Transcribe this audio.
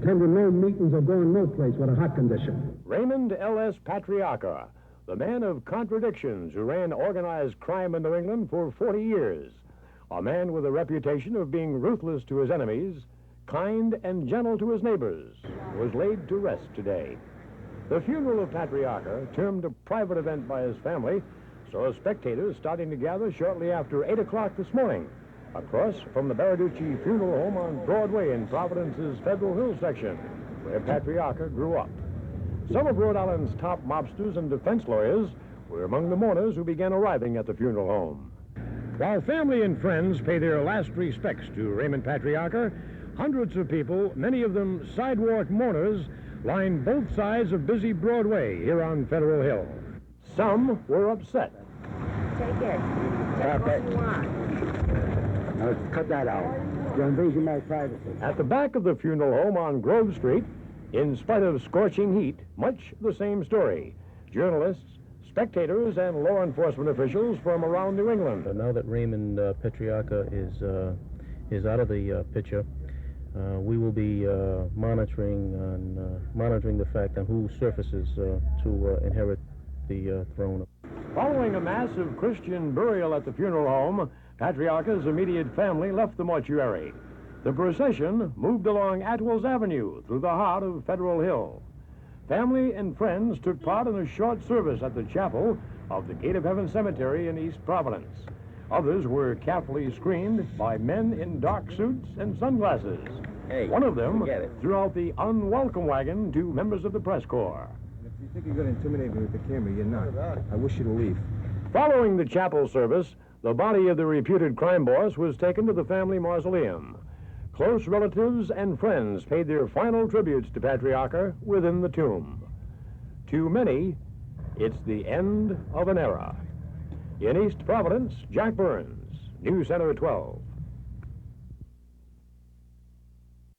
attending no meetings or going no place with a heart condition. Raymond L.S. Patriarca, the man of contradictions who ran organized crime in New England for 40 years. A man with a reputation of being ruthless to his enemies, kind and gentle to his neighbors, was laid to rest today. The funeral of Patriarca, termed a private event by his family, saw spectators starting to gather shortly after 8 o'clock this morning, across from the Baraducci Funeral Home on Broadway in Providence's Federal Hill section, where Patriarca grew up. Some of Rhode Island's top mobsters and defense lawyers were among the mourners who began arriving at the funeral home. While family and friends pay their last respects to Raymond Patriarca, hundreds of people, many of them sidewalk mourners, line both sides of busy Broadway here on Federal Hill. Some were upset. Take it. Take what you want. Cut that out. You're invading my privacy. At the back of the funeral home on Grove Street, in spite of scorching heat, much the same story. Journalists, spectators, and law enforcement officials from around New England. Now that Raymond Patriarca is out of the picture, we will be monitoring the fact on who surfaces to inherit the throne. Following a massive Christian burial at the funeral home, Patriarca's immediate family left the mortuary. The procession moved along Atwell's Avenue through the heart of Federal Hill. Family and friends took part in a short service at the chapel of the Gate of Heaven Cemetery in East Providence. Others were carefully screened by men in dark suits and sunglasses. One of them threw out the unwelcome wagon to members of the press corps. If you think you're going to intimidate me with the camera, you're not. I wish you to leave. Following the chapel service, the body of the reputed crime boss was taken to the family mausoleum. Close relatives and friends paid their final tributes to Patriarca within the tomb. To many, it's the end of an era. In East Providence, Jack Burns, News Center 12.